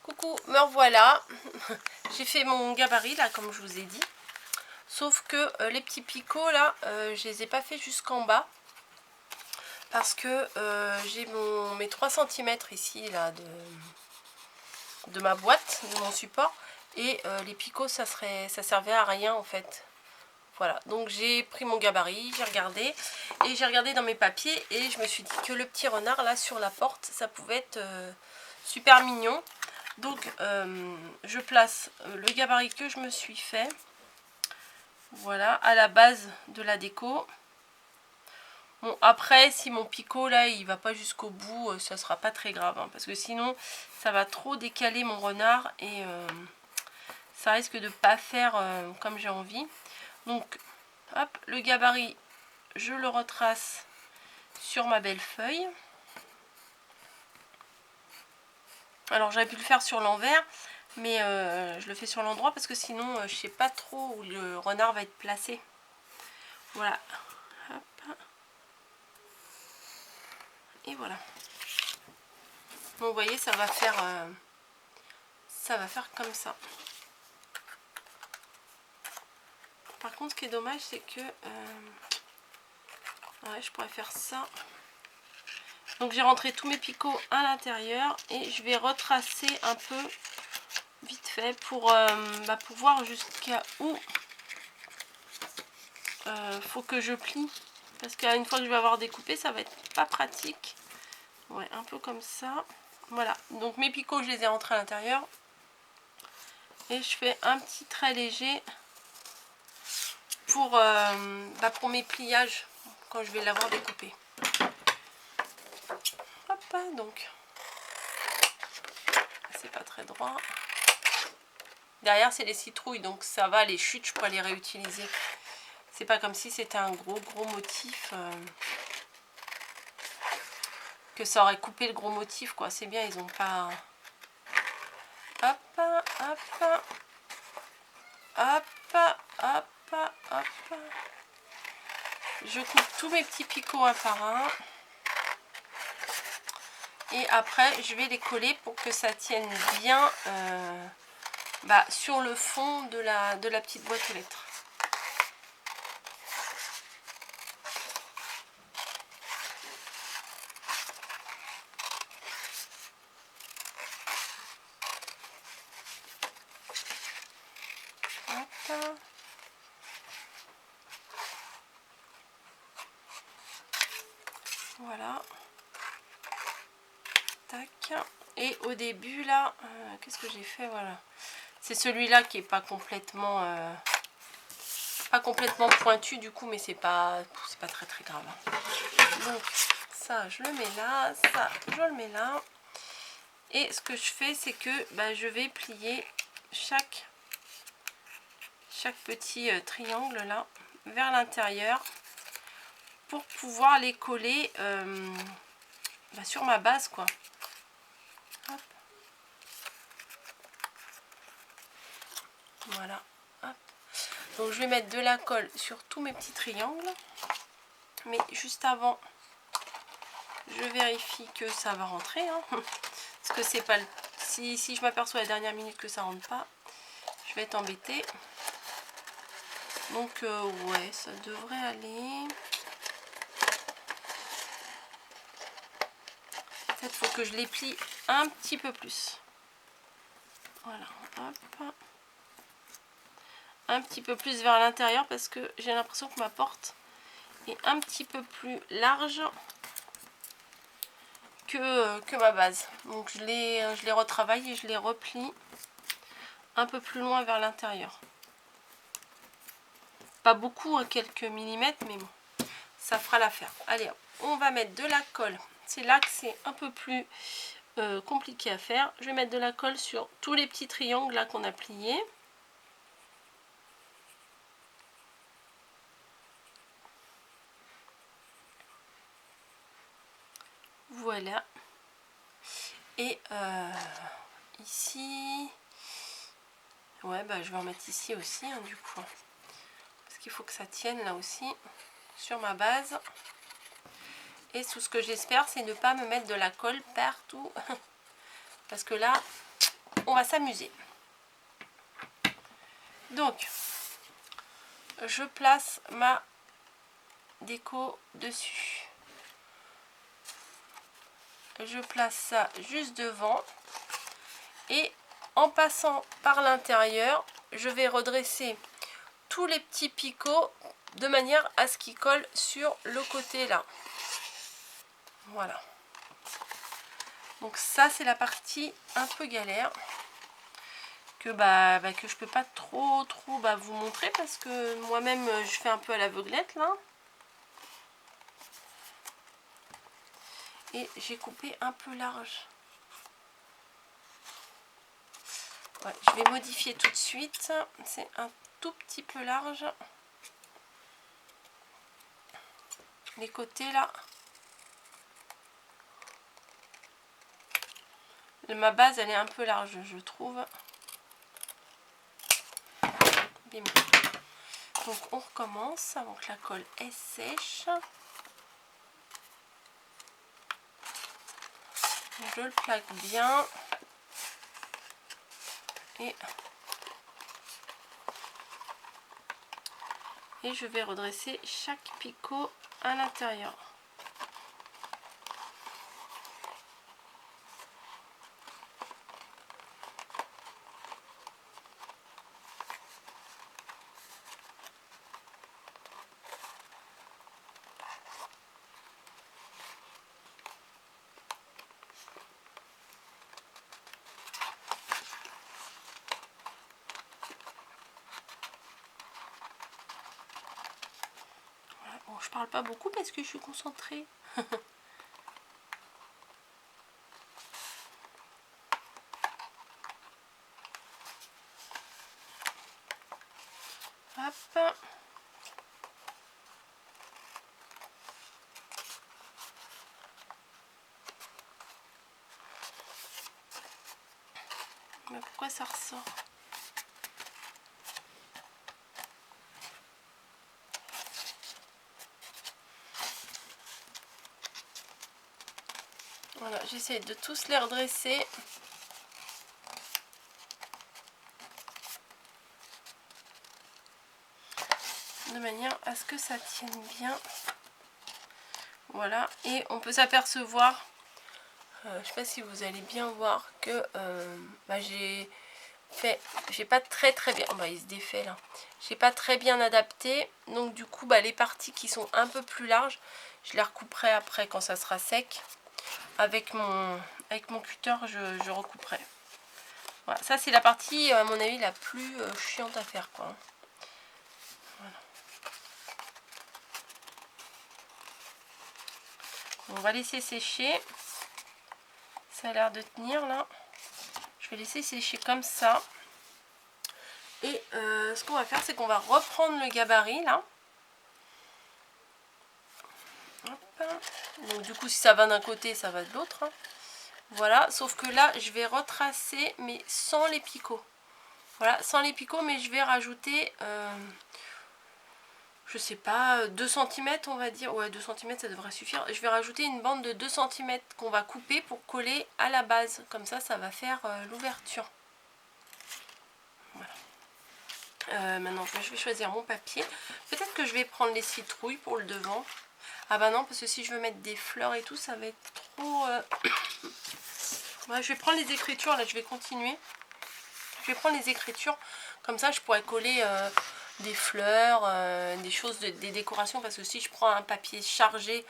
Coucou, me revoilà. J'ai fait mon gabarit là comme je vous ai dit. Sauf que les petits picots là, je les ai pas fait jusqu'en bas. Parce que j'ai mes 3 cm ici là de ma boîte, de mon support. Et les picots ça servait à rien en fait. Voilà, donc j'ai pris mon gabarit, j'ai regardé. Et j'ai regardé dans mes papiers et je me suis dit que le petit renard là sur la porte, ça pouvait être super mignon. Donc je place le gabarit que je me suis fait, voilà, à la base de la déco. Bon, après si mon picot là il va pas jusqu'au bout, ça sera pas très grave, hein, parce que sinon ça va trop décaler mon renard et ça risque de pas faire comme j'ai envie. Donc hop, le gabarit je le retrace sur ma belle feuille. Alors j'aurais pu le faire sur l'envers, mais je le fais sur l'endroit parce que sinon je sais pas trop où le renard va être placé. Voilà. Hop. Et voilà. Donc vous voyez, ça va faire comme ça. Par contre, ce qui est dommage, c'est que ouais, je pourrais faire ça. Donc j'ai rentré tous mes picots à l'intérieur et je vais retracer un peu vite fait pour voir jusqu'à où faut que je plie, parce qu'une fois que je vais avoir découpé, ça va être pas pratique. Ouais, un peu comme ça. Voilà, donc mes picots je les ai rentrés à l'intérieur et je fais un petit trait léger pour mes pliages quand je vais l'avoir découpé. Hop, donc c'est pas très droit. Derrière c'est les citrouilles, donc ça va, les chutes je pourrais les réutiliser. C'est pas comme si c'était un gros motif, que ça aurait coupé le gros motif quoi. C'est bien, ils ont pas... Hop, hop, hop, hop, hop. Je coupe tous mes petits picots un par un. Et après, je vais les coller pour que ça tienne bien sur le fond de la petite boîte aux lettres. Hop. Voilà. Tac. Et au début là, qu'est-ce que j'ai fait? Voilà. C'est celui-là qui est pas complètement pointu du coup, mais c'est pas très grave. Donc ça je le mets là, ça je le mets là. Et ce que je fais, c'est que je vais plier chaque petit triangle là vers l'intérieur pour pouvoir les coller sur ma base quoi. Hop. Voilà. Hop. Donc je vais mettre de la colle sur tous mes petits triangles, mais juste avant je vérifie que ça va rentrer, hein. Parce que c'est pas si je m'aperçois à la dernière minute que ça rentre pas, je vais être embêtée. Donc ouais, ça devrait aller. Peut-être faut que je les plie un petit peu plus. Voilà, hop. Un petit peu plus vers l'intérieur parce que j'ai l'impression que ma porte est un petit peu plus large que ma base. Donc je les retravaille et je les replie un peu plus loin vers l'intérieur. Pas beaucoup, hein, quelques millimètres, mais bon, ça fera l'affaire. Allez, on va mettre de la colle. C'est là que c'est un peu plus compliqué à faire. Je vais mettre de la colle sur tous les petits triangles là qu'on a pliés. Voilà. Et ici, ouais, je vais en mettre ici aussi, hein, du coup. Parce qu'il faut que ça tienne là aussi, sur ma base. Et tout ce que j'espère, c'est ne pas me mettre de la colle partout. Parce que là, on va s'amuser. Donc, je place ma déco dessus. Je place ça juste devant. Et en passant par l'intérieur, je vais redresser tous les petits picots de manière à ce qu'ils collent sur le côté là. Voilà. Donc ça c'est la partie un peu galère que que je peux pas trop vous montrer parce que moi-même je fais un peu à l'aveuglette là. Et j'ai coupé un peu large. Ouais, je vais modifier tout de suite. C'est un tout petit peu large. Les côtés là. Ma base elle est un peu large je trouve. Bim. Donc on recommence avant que la colle est sèche. Je le plaque bien. Et je vais redresser chaque picot à l'intérieur. Bon, je parle pas beaucoup parce que je suis concentrée. Hop. Mais pourquoi ça ressort? Voilà, j'essaie de tous les redresser. De manière à ce que ça tienne bien. Voilà, et on peut s'apercevoir, je sais pas si vous allez bien voir que j'ai pas très bien, il se défait là, j'ai pas très bien adapté, donc du coup les parties qui sont un peu plus larges, je les recouperai après quand ça sera sec. Avec mon cutter, je recouperai. Voilà, ça c'est la partie à mon avis la plus chiante à faire quoi. Voilà. On va laisser sécher. Ça a l'air de tenir là. Je vais laisser sécher comme ça. Et ce qu'on va faire, c'est qu'on va reprendre le gabarit là. Hop. Donc du coup, si ça va d'un côté, ça va de l'autre. Hein. Voilà, sauf que là, je vais retracer, mais sans les picots. Voilà, sans les picots, mais je vais rajouter, je sais pas, 2 cm on va dire. Ouais, 2 cm ça devrait suffire. Je vais rajouter une bande de 2 cm qu'on va couper pour coller à la base. Comme ça, ça va faire l'ouverture. Voilà. Maintenant, je vais choisir mon papier. Peut-être que je vais prendre les citrouilles pour le devant. Ah bah non, parce que si je veux mettre des fleurs et tout, ça va être trop... Ouais, je vais prendre les écritures, là, je vais continuer. Je vais prendre les écritures, comme ça je pourrais coller des fleurs, des choses, des décorations, parce que si je prends un papier chargé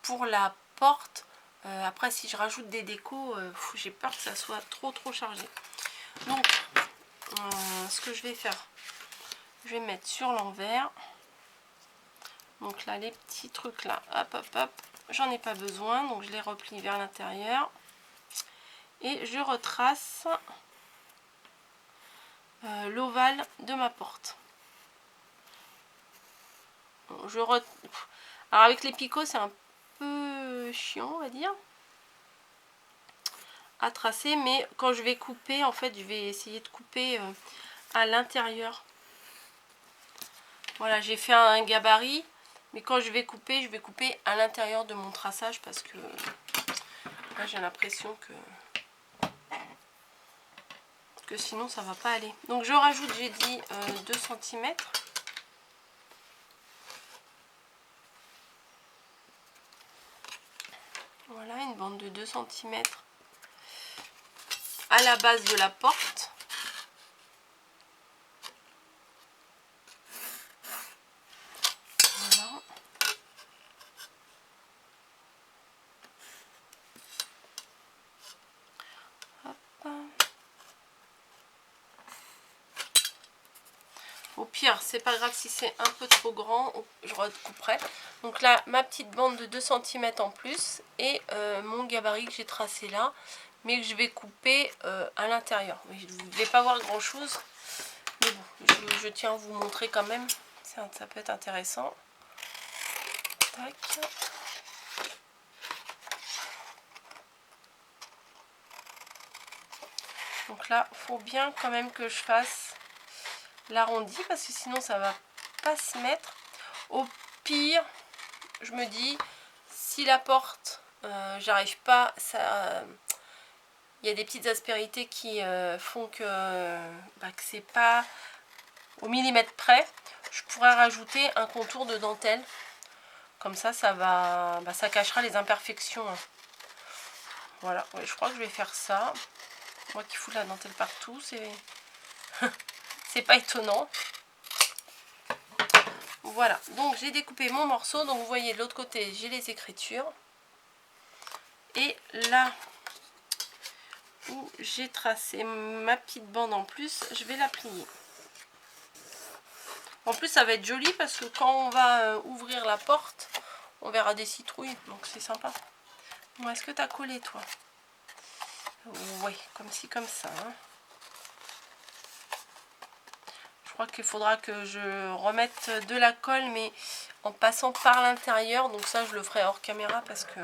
pour la porte, après si je rajoute des décos, j'ai peur que ça soit trop chargé. Donc, ce que je vais faire, je vais mettre sur l'envers. Donc là, les petits trucs là, hop, j'en ai pas besoin, donc je les replie vers l'intérieur. Et je retrace l'ovale de ma porte. Bon, alors avec les picots, c'est un peu chiant, on va dire, à tracer, mais quand je vais couper, en fait, je vais essayer de couper à l'intérieur. Voilà, j'ai fait un gabarit, mais quand je vais couper à l'intérieur de mon traçage parce que là, j'ai l'impression que que sinon ça va pas aller. Donc je rajoute, j'ai dit 2 cm. Voilà, une bande de 2 cm à la base de la porte. Voilà. Hop. Au pire, c'est pas grave si c'est un peu trop grand, je recouperai. Donc là, ma petite bande de 2 cm en plus et mon gabarit que j'ai tracé là, mais que je vais couper à l'intérieur. Je ne vais pas voir grand chose, mais bon, je tiens à vous montrer quand même, ça peut être intéressant. Tac. Donc là, il faut bien quand même que je fasse l'arrondi parce que sinon ça va pas se mettre. Au pire, je me dis, si la porte, j'arrive pas, il y a des petites aspérités qui font que c'est pas au millimètre près, je pourrais rajouter un contour de dentelle. Comme ça, ça cachera les imperfections. Voilà, ouais, je crois que je vais faire ça. Moi qui fous de la dentelle partout, c'est pas étonnant. Voilà, donc j'ai découpé mon morceau. Donc vous voyez de l'autre côté, j'ai les écritures. Et là où j'ai tracé ma petite bande en plus, je vais la plier. En plus, ça va être joli parce que quand on va ouvrir la porte, on verra des citrouilles. Donc c'est sympa. Bon, est-ce que tu as collé toi? Oui, comme ci, comme ça. Hein. Je crois qu'il faudra que je remette de la colle, mais en passant par l'intérieur. Donc ça, je le ferai hors caméra parce que...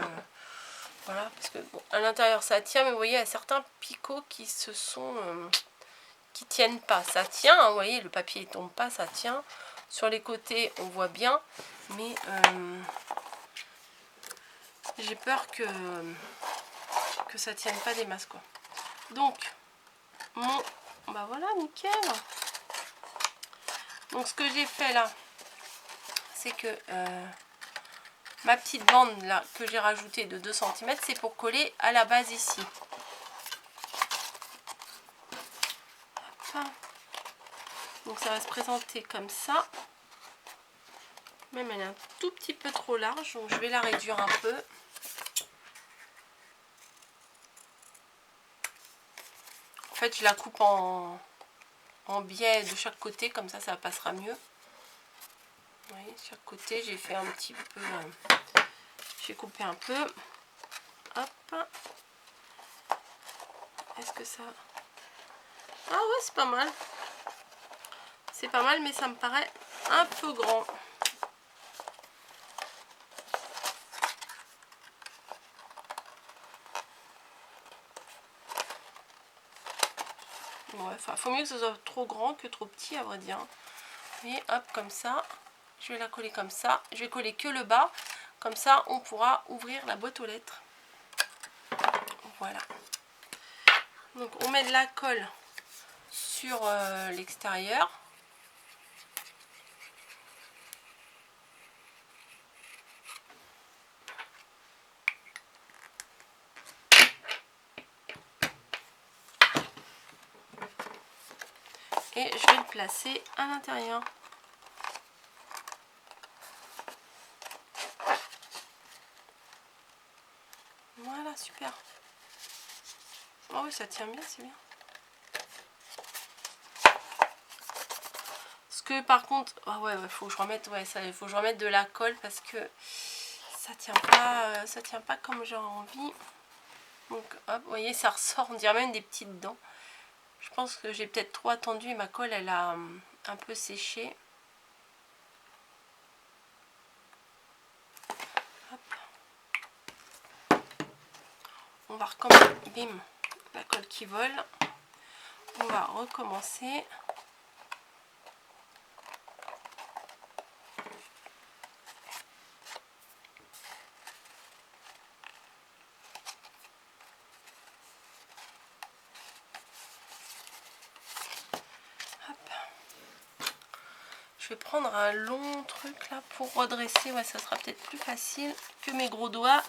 Voilà, parce que bon, à l'intérieur ça tient, mais vous voyez, il y a certains picots qui se sont... qui tiennent pas. Ça tient, hein, vous voyez, le papier ne tombe pas, ça tient. Sur les côtés, on voit bien, mais j'ai peur que ça tienne pas des masses, quoi. Donc, bah voilà, nickel. Donc, ce que j'ai fait là, c'est que ma petite bande là que j'ai rajoutée de 2 cm, c'est pour coller à la base ici. Donc ça va se présenter comme ça. Même elle est un tout petit peu trop large, donc je vais la réduire un peu. En fait, je la coupe en biais de chaque côté, comme ça passera mieux. Vous voyez, chaque côté, j'ai fait un petit peu... j'ai coupé un peu. Hop. Est-ce que ça... Ah ouais, c'est pas mal. C'est pas mal, mais ça me paraît un peu grand. Ouais, enfin, faut mieux que ce soit trop grand que trop petit, à vrai dire. Et hop, comme ça. Je vais la coller comme ça. Je vais coller que le bas. Comme ça, on pourra ouvrir la boîte aux lettres. Voilà. Donc, on met de la colle sur l'extérieur. Et je vais le placer à l'intérieur. Voilà, super. Oh oui, ça tient bien, c'est bien. Parce que par contre, ah ouais, faut que je remette, faut que je remette de la colle parce que ça tient pas comme j'aurais envie. Donc hop, vous voyez, ça ressort, on dirait même des petites dents. Je pense que j'ai peut-être trop attendu et ma colle, elle a un peu séché. Hop. On va recommencer. Bim, la colle qui vole. On va recommencer. je vais prendre un long truc là pour redresser. Ouais, ça sera peut-être plus facile que mes gros doigts.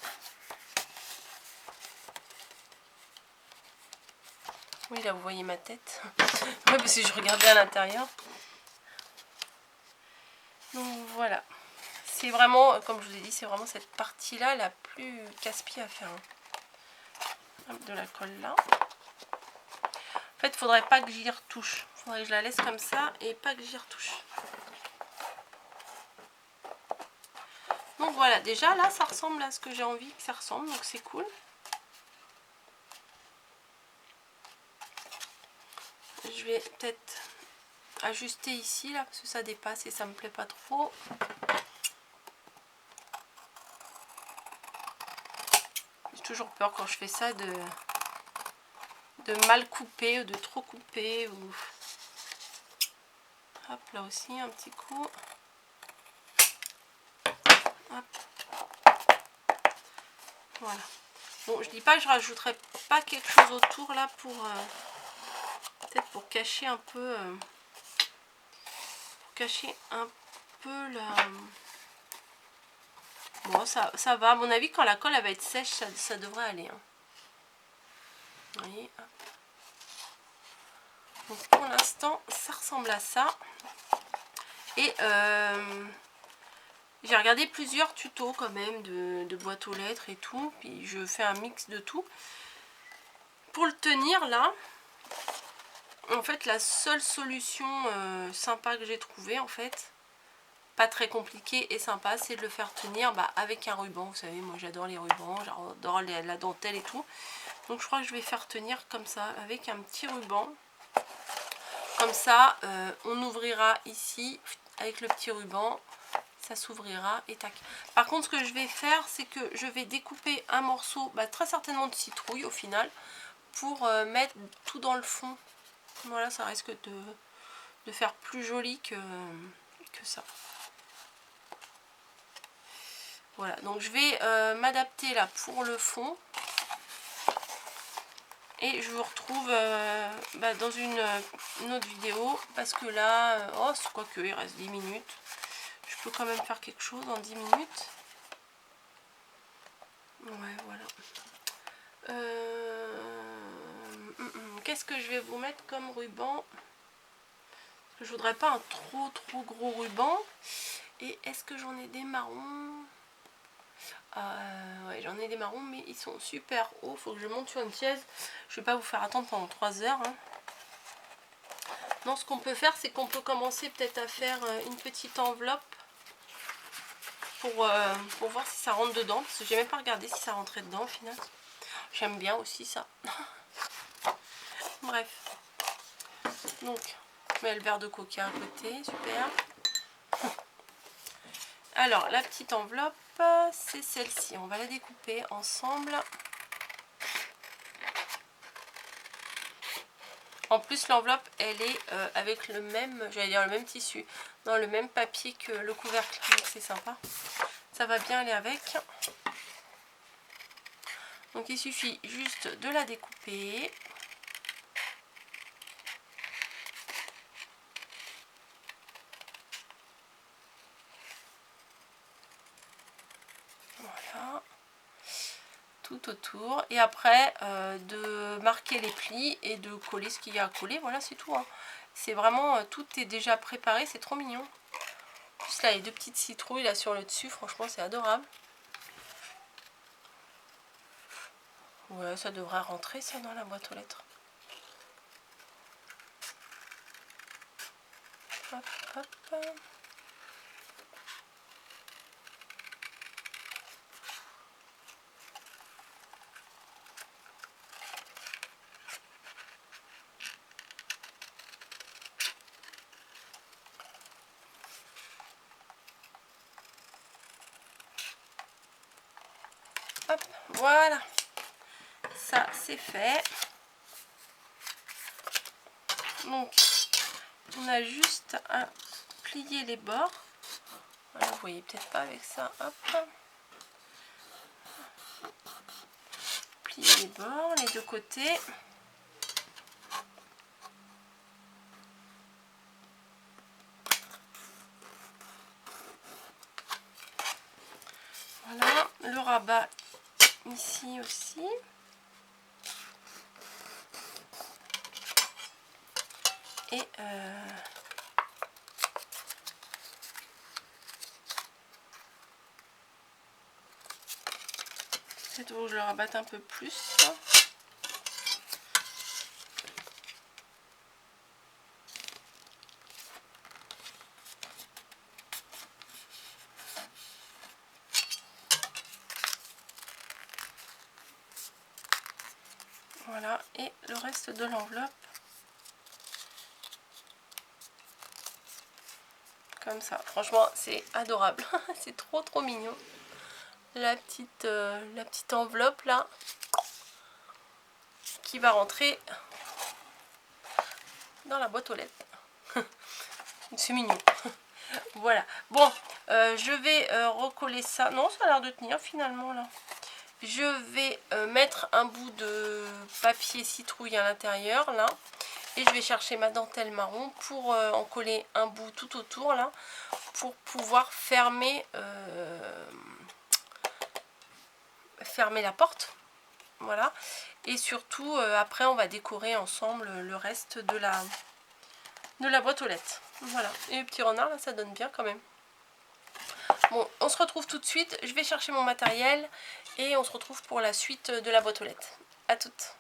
Oui, là vous voyez ma tête. Oui, parce que je regardais à l'intérieur. Donc voilà. C'est vraiment, comme je vous ai dit, c'est vraiment cette partie-là la plus casse-pied à faire. De la colle là. En fait, il faudrait pas que j'y retouche. Il faudrait que je la laisse comme ça et pas que j'y retouche. Donc voilà, déjà là, ça ressemble à ce que j'ai envie que ça ressemble. Donc c'est cool. Je vais peut-être ajuster ici là parce que ça dépasse et ça me plaît pas trop. J'ai toujours peur quand je fais ça de mal couper ou de trop couper. Ou... Hop, là aussi un petit coup. Hop. Voilà. Bon, je dis pas que je rajouterai pas quelque chose autour là pour peut-être pour cacher un peu la... Bon, ça va. À mon avis, quand la colle elle va être sèche, ça devrait aller. Hein. Vous voyez, hop. Donc pour l'instant, ça ressemble à ça. Et j'ai regardé plusieurs tutos quand même de boîte aux lettres et tout. Puis je fais un mix de tout. Pour le tenir là, en fait, la seule solution sympa que j'ai trouvée, en fait, pas très compliquée et sympa, c'est de le faire tenir avec un ruban. Vous savez, moi j'adore les rubans, j'adore la dentelle et tout. Donc je crois que je vais faire tenir comme ça, avec un petit ruban. Comme ça, on ouvrira ici avec le petit ruban, ça s'ouvrira et tac. Par contre, ce que je vais faire, c'est que je vais découper un morceau, très certainement de citrouille au final, pour mettre tout dans le fond. Voilà, ça risque de faire plus joli que ça. Voilà, donc je vais m'adapter là pour le fond. Et je vous retrouve dans une autre vidéo. Parce que là, oh, c'est quoi que il reste 10 minutes. Je peux quand même faire quelque chose en 10 minutes. Ouais, voilà. Qu'est-ce que je vais vous mettre comme ruban? Parce que je voudrais pas un trop gros ruban. Et est-ce que j'en ai des marrons? Ouais, j'en ai des marrons, mais ils sont super hauts. Faut que je monte sur une chaise. Je vais pas vous faire attendre pendant 3 heures. Hein. Non, ce qu'on peut faire, c'est qu'on peut commencer peut-être à faire une petite enveloppe pour voir si ça rentre dedans. Parce que j'ai même pas regardé si ça rentrait dedans au final. J'aime bien aussi ça. Bref. Donc, je mets le verre de coca à côté. Super. Alors, la petite enveloppe, c'est celle-ci. On va la découper ensemble. En plus, l'enveloppe, elle est avec le même, j'allais dire le même tissu, dans le même papier que le couvercle. Donc, c'est sympa. Ça va bien aller avec. Donc, il suffit juste de la découper. Voilà. Tout autour. Et après, de marquer les plis et de coller ce qu'il y a à coller. Voilà, c'est tout. Hein. C'est vraiment, tout est déjà préparé. C'est trop mignon. En plus, là, il y a 2 petites citrouilles là sur le dessus. Franchement, c'est adorable. Ouais, ça devrait rentrer ça dans la boîte aux lettres. Hop, hop. Hop, voilà. Ça, c'est fait. Donc, on a juste à plier les bords. Voilà, vous voyez peut-être pas avec ça. Hop. Plier les bords, les 2 côtés. rabat ici aussi. Et peut-être que je le rabatte un peu plus. Voilà, et le reste de l'enveloppe. Comme ça. Franchement, c'est adorable. C'est trop mignon. La petite enveloppe là qui va rentrer dans la boîte aux lettres. C'est mignon. Voilà. Bon, je vais recoller ça. Non, ça a l'air de tenir finalement là. Je vais mettre un bout de papier citrouille à l'intérieur là. Et je vais chercher ma dentelle marron pour en coller un bout tout autour là. Pour pouvoir fermer la porte. Voilà. Et surtout, après, on va décorer ensemble le reste de la boîte aux lettres. Voilà. Et le petit renard là, ça donne bien quand même. Bon, on se retrouve tout de suite. Je vais chercher mon matériel et on se retrouve pour la suite de la boîte aux lettres. À toutes.